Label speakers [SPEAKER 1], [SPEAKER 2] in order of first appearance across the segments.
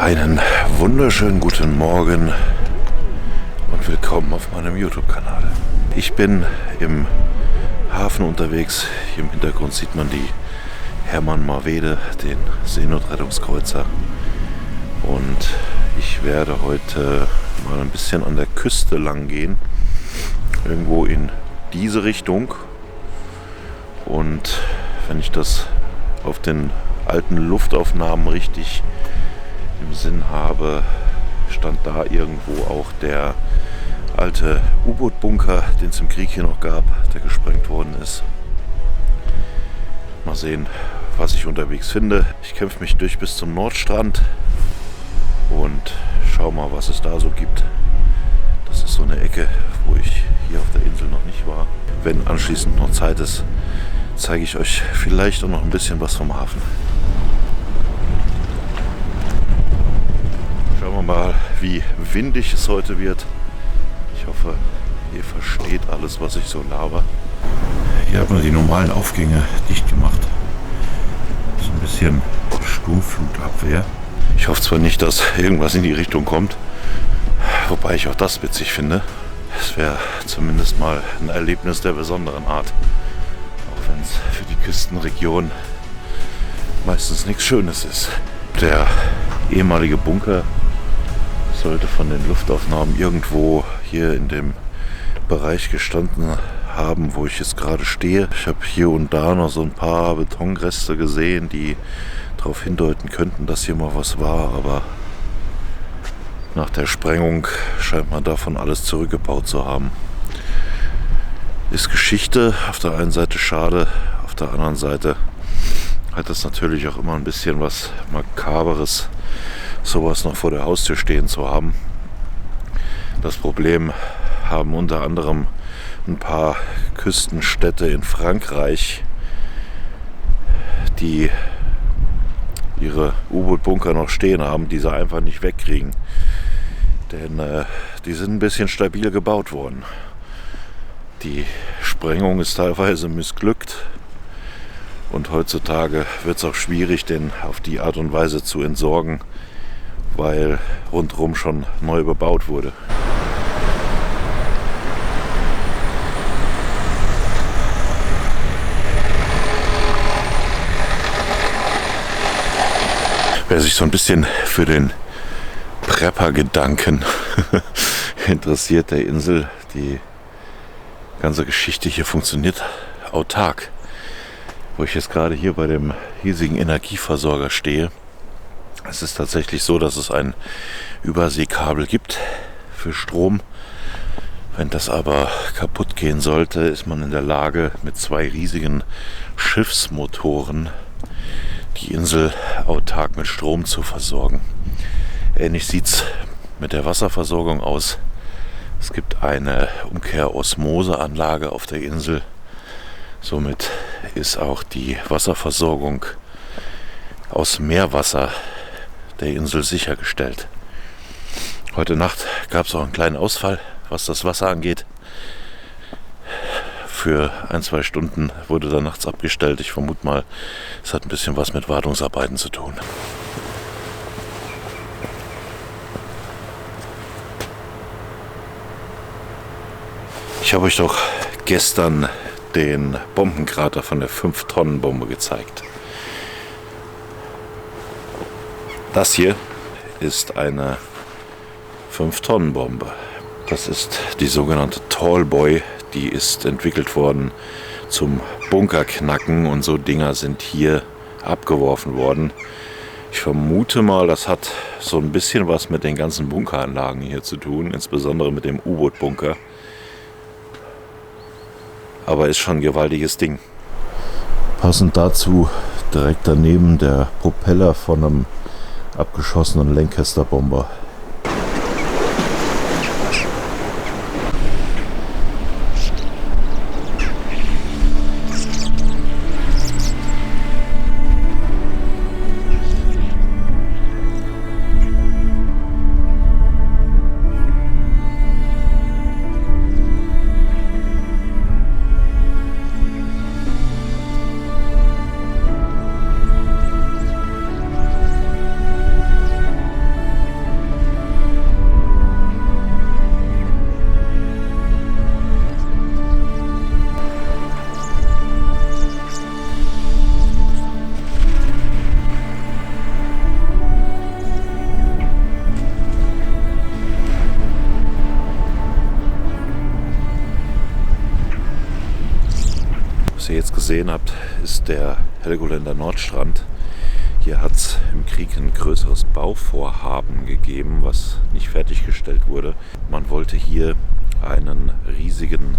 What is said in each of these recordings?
[SPEAKER 1] Einen wunderschönen guten Morgen und willkommen auf meinem YouTube-Kanal. Ich bin im Hafen unterwegs. Hier im Hintergrund sieht man die Hermann Marwede, den Seenotrettungskreuzer. Und ich werde heute mal ein bisschen an der Küste lang gehen. Irgendwo in diese Richtung. Und wenn ich das auf den alten Luftaufnahmen richtig im Sinn habe, stand da irgendwo auch der alte U-Boot-Bunker, den es im Krieg hier noch gab, der gesprengt worden ist. Mal sehen, was ich unterwegs finde. Ich kämpfe mich durch bis zum Nordstrand und schau mal, was es da so gibt. Das ist so eine Ecke, wo ich hier auf der Insel noch nicht war. Wenn anschließend noch Zeit ist, zeige ich euch vielleicht auch noch ein bisschen was vom Hafen. Schauen wir mal, wie windig es heute wird. Ich hoffe, ihr versteht alles, was ich so laber. Hier hat man die normalen Aufgänge dicht gemacht. So ein bisschen Sturmflutabwehr. Ich hoffe zwar nicht, dass irgendwas in die Richtung kommt, wobei ich auch das witzig finde. Es wäre zumindest mal ein Erlebnis der besonderen Art. Auch wenn es für die Küstenregion meistens nichts Schönes ist. Der ehemalige Bunker sollte von den Luftaufnahmen irgendwo hier in dem Bereich gestanden haben, wo ich jetzt gerade stehe. Ich habe hier und da noch so ein paar Betonreste gesehen, die darauf hindeuten könnten, dass hier mal was war, aber nach der Sprengung scheint man davon alles zurückgebaut zu haben. Ist Geschichte, auf der einen Seite schade, auf der anderen Seite hat das natürlich auch immer ein bisschen was Makaberes, sowas noch vor der Haustür stehen zu haben. Das Problem haben unter anderem ein paar Küstenstädte in Frankreich, die ihre U-Boot-Bunker noch stehen haben, die sie einfach nicht wegkriegen. Denn die sind ein bisschen stabil gebaut worden. Die Sprengung ist teilweise missglückt. Und heutzutage wird es auch schwierig, den auf die Art und Weise zu entsorgen, weil rundherum schon neu bebaut wurde. Wer sich so ein bisschen für den Prepper-Gedanken interessiert der Insel, die ganze Geschichte hier funktioniert autark. Wo ich jetzt gerade hier bei dem hiesigen Energieversorger stehe. Es ist tatsächlich so, dass es ein Überseekabel gibt für Strom. Wenn das aber kaputt gehen sollte, ist man in der Lage, mit 2 riesigen Schiffsmotoren die Insel autark mit Strom zu versorgen. Ähnlich sieht es mit der Wasserversorgung aus. Es gibt eine Umkehrosmoseanlage auf der Insel. Somit ist auch die Wasserversorgung aus Meerwasser der Insel sichergestellt. Heute Nacht gab es auch einen kleinen Ausfall, was das Wasser angeht. Für 1-2 Stunden wurde da nachts abgestellt. Ich vermute mal, es hat ein bisschen was mit Wartungsarbeiten zu tun. Ich habe euch doch gestern den Bombenkrater von der 5-Tonnen-Bombe gezeigt. Das hier ist eine 5-Tonnen-Bombe. Das ist die sogenannte Tallboy. Die ist entwickelt worden zum Bunkerknacken und so Dinger sind hier abgeworfen worden. Ich vermute mal, das hat so ein bisschen was mit den ganzen Bunkeranlagen hier zu tun, insbesondere mit dem U-Boot-Bunker. Aber ist schon ein gewaltiges Ding. Passend dazu direkt daneben der Propeller von einem abgeschossenen Lancaster-Bomber. Was ihr jetzt gesehen habt, ist der Helgoländer Nordstrand. Hier hat es im Krieg ein größeres Bauvorhaben gegeben, was nicht fertiggestellt wurde. Man wollte hier einen riesigen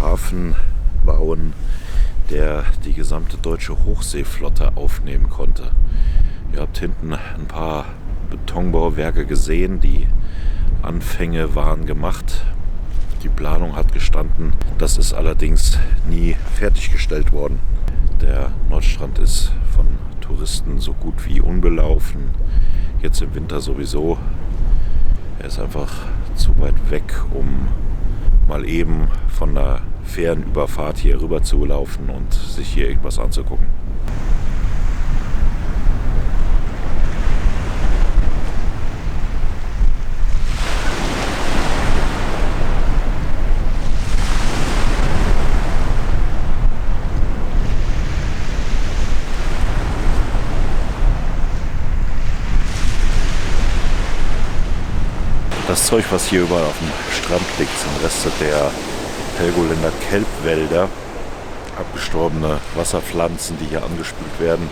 [SPEAKER 1] Hafen bauen, der die gesamte deutsche Hochseeflotte aufnehmen konnte. Ihr habt hinten ein paar Betonbauwerke gesehen, die Anfänge waren gemacht. Die Planung hat gestanden, das ist allerdings nie fertiggestellt worden. Der Nordstrand ist von Touristen so gut wie unbelaufen, jetzt im Winter sowieso. Er ist einfach zu weit weg, um mal eben von der Fährenüberfahrt hier rüber zu laufen und sich hier irgendwas anzugucken. Das Zeug, was hier überall auf dem Strand liegt, sind Reste der Helgoländer Kelbwälder, abgestorbene Wasserpflanzen, die hier angespült werden.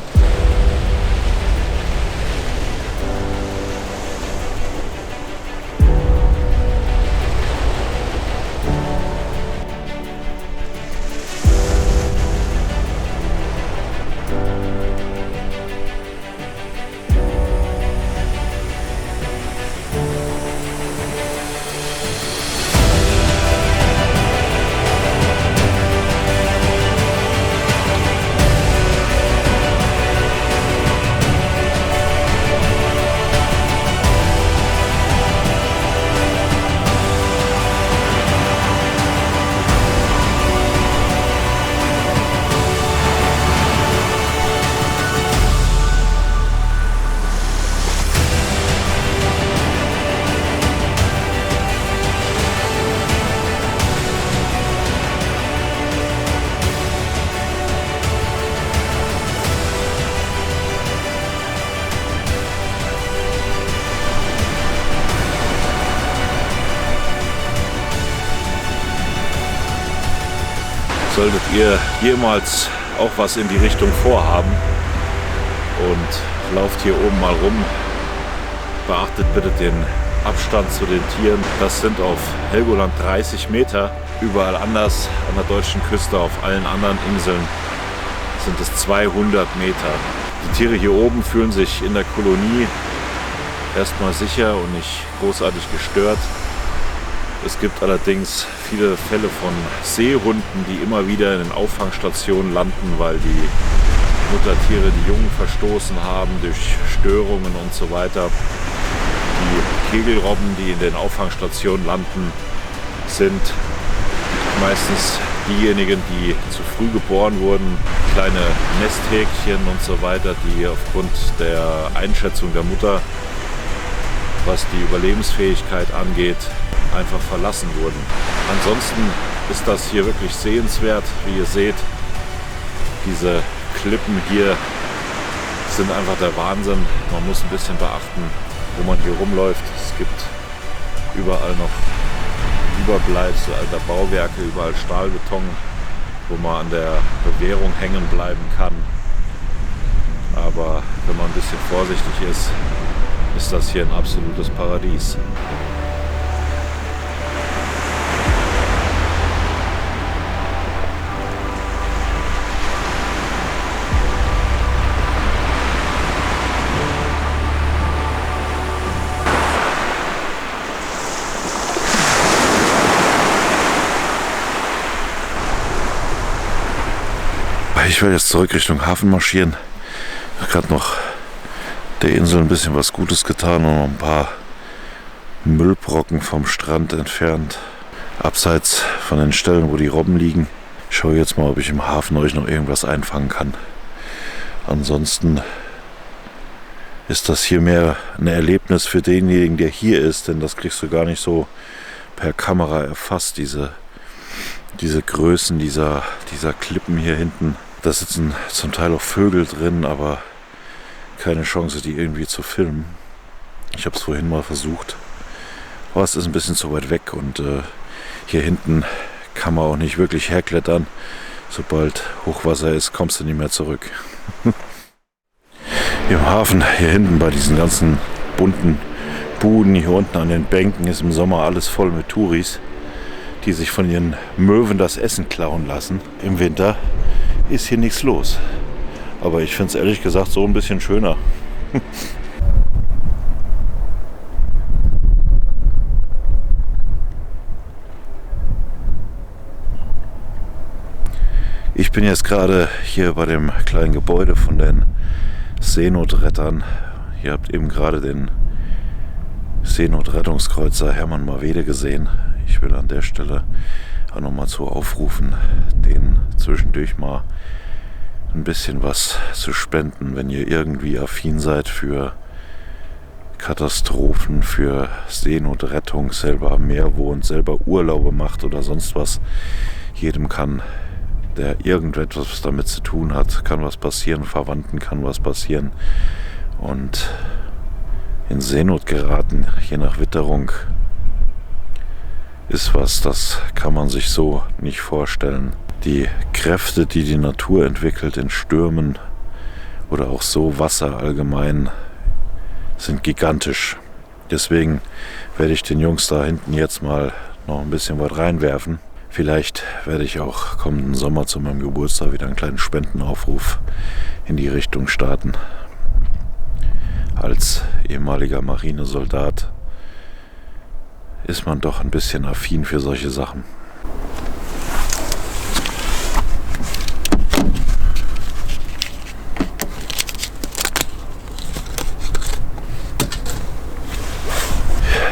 [SPEAKER 1] Solltet ihr jemals auch was in die Richtung vorhaben und lauft hier oben mal rum, beachtet bitte den Abstand zu den Tieren. Das sind auf Helgoland 30 Meter, überall anders an der deutschen Küste, auf allen anderen Inseln sind es 200 Meter. Die Tiere hier oben fühlen sich in der Kolonie erstmal sicher und nicht großartig gestört. Es gibt allerdings viele Fälle von Seehunden, die immer wieder in den Auffangstationen landen, weil die Muttertiere die Jungen verstoßen haben durch Störungen und so weiter. Die Kegelrobben, die in den Auffangstationen landen, sind meistens diejenigen, die zu früh geboren wurden, kleine Nesthäkchen und so weiter, die aufgrund der Einschätzung der Mutter, was die Überlebensfähigkeit angeht, einfach verlassen wurden. Ansonsten ist das hier wirklich sehenswert. Wie ihr seht, diese Klippen hier sind einfach der Wahnsinn. Man muss ein bisschen beachten, wo man hier rumläuft. Es gibt überall noch Überbleibsel alter Bauwerke, überall Stahlbeton, wo man an der Bewährung hängen bleiben kann. Aber wenn man ein bisschen vorsichtig ist, ist das hier ein absolutes Paradies. Ich werde jetzt zurück Richtung Hafen marschieren. Ich habe gerade noch der Insel ein bisschen was Gutes getan und noch ein paar Müllbrocken vom Strand entfernt. Abseits von den Stellen, wo die Robben liegen. Ich schaue jetzt mal, ob ich im Hafen euch noch irgendwas einfangen kann. Ansonsten ist das hier mehr ein Erlebnis für denjenigen, der hier ist, denn das kriegst du gar nicht so per Kamera erfasst, diese Größen dieser Klippen hier hinten. Da sitzen zum Teil auch Vögel drin, aber keine Chance, die irgendwie zu filmen. Ich habe es vorhin mal versucht, aber es ist ein bisschen zu weit weg und hier hinten kann man auch nicht wirklich herklettern. Sobald Hochwasser ist, kommst du nicht mehr zurück. Im Hafen, hier hinten bei diesen ganzen bunten Buden, hier unten an den Bänken, ist im Sommer alles voll mit Touris, die sich von ihren Möwen das Essen klauen lassen. Im Winter ist hier nichts los. Aber ich finde es ehrlich gesagt so ein bisschen schöner. Ich bin jetzt gerade hier bei dem kleinen Gebäude von den Seenotrettern. Ihr habt eben gerade den Seenotrettungskreuzer Hermann Mawede gesehen. Ich will an der Stelle auch nochmal zu aufrufen, denen zwischendurch mal ein bisschen was zu spenden, wenn ihr irgendwie affin seid für Katastrophen, für Seenotrettung, selber am Meer wohnt, selber Urlaube macht oder sonst was. Jedem kann, der irgendetwas damit zu tun hat, kann was passieren, Verwandten kann was passieren. Und in Seenot geraten, je nach Witterung, ist was, das kann man sich so nicht vorstellen. Die Kräfte, die die Natur entwickelt in Stürmen oder auch so Wasser allgemein, sind gigantisch. Deswegen werde ich den Jungs da hinten jetzt mal noch ein bisschen was reinwerfen. Vielleicht werde ich auch kommenden Sommer zu meinem Geburtstag wieder einen kleinen Spendenaufruf in die Richtung starten. Als ehemaliger Marinesoldat ist man doch ein bisschen affin für solche Sachen.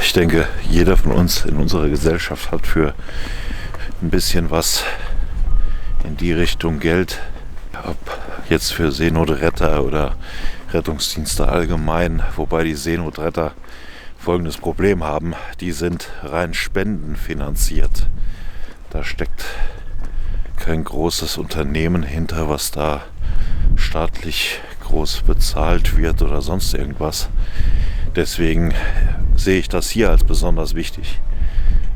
[SPEAKER 1] Ich denke, jeder von uns in unserer Gesellschaft hat für ein bisschen was in die Richtung Geld, ob jetzt für Seenotretter oder Rettungsdienste allgemein, wobei die Seenotretter folgendes Problem haben: die sind rein spendenfinanziert. Da steckt kein großes Unternehmen hinter, was da staatlich groß bezahlt wird oder sonst irgendwas. Deswegen sehe ich das hier als besonders wichtig.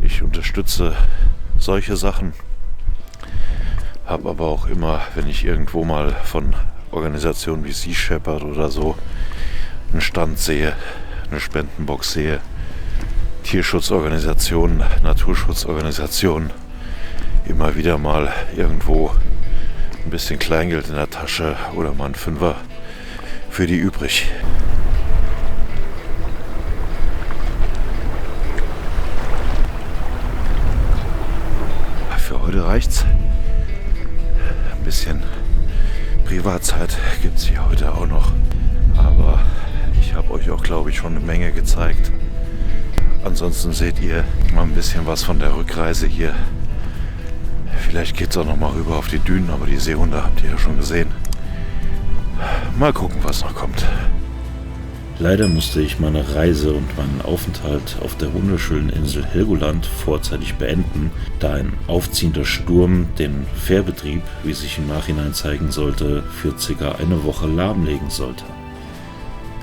[SPEAKER 1] Ich unterstütze solche Sachen, habe aber auch immer, wenn ich irgendwo mal von Organisationen wie Sea Shepherd oder so einen Stand sehe, eine Spendenbox sehe, Tierschutzorganisationen, Naturschutzorganisationen, immer wieder mal irgendwo ein bisschen Kleingeld in der Tasche oder mal ein Fünfer für die übrig. Für heute reicht's. Ein bisschen Privatzeit gibt es hier heute auch noch. Aber ich habe euch auch, glaube ich, schon eine Menge gezeigt. Ansonsten seht ihr mal ein bisschen was von der Rückreise hier. Vielleicht geht es auch noch mal rüber auf die Dünen, aber die Seehunde habt ihr ja schon gesehen. Mal gucken, was noch kommt. Leider musste ich meine Reise und meinen Aufenthalt auf der wunderschönen Insel Helgoland vorzeitig beenden, da ein aufziehender Sturm den Fährbetrieb, wie sich im Nachhinein zeigen sollte, für ca. eine Woche lahmlegen sollte.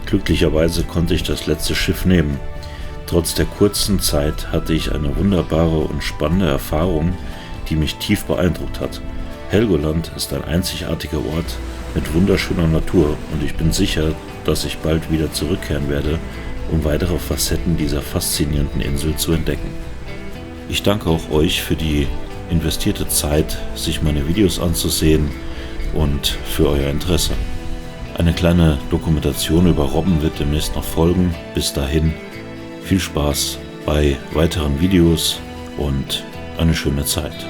[SPEAKER 1] Glücklicherweise konnte ich das letzte Schiff nehmen. Trotz der kurzen Zeit hatte ich eine wunderbare und spannende Erfahrung, die mich tief beeindruckt hat. Helgoland ist ein einzigartiger Ort mit wunderschöner Natur und ich bin sicher, dass ich bald wieder zurückkehren werde, um weitere Facetten dieser faszinierenden Insel zu entdecken. Ich danke auch euch für die investierte Zeit, sich meine Videos anzusehen und für euer Interesse. Eine kleine Dokumentation über Robben wird demnächst noch folgen. Bis dahin viel Spaß bei weiteren Videos und eine schöne Zeit.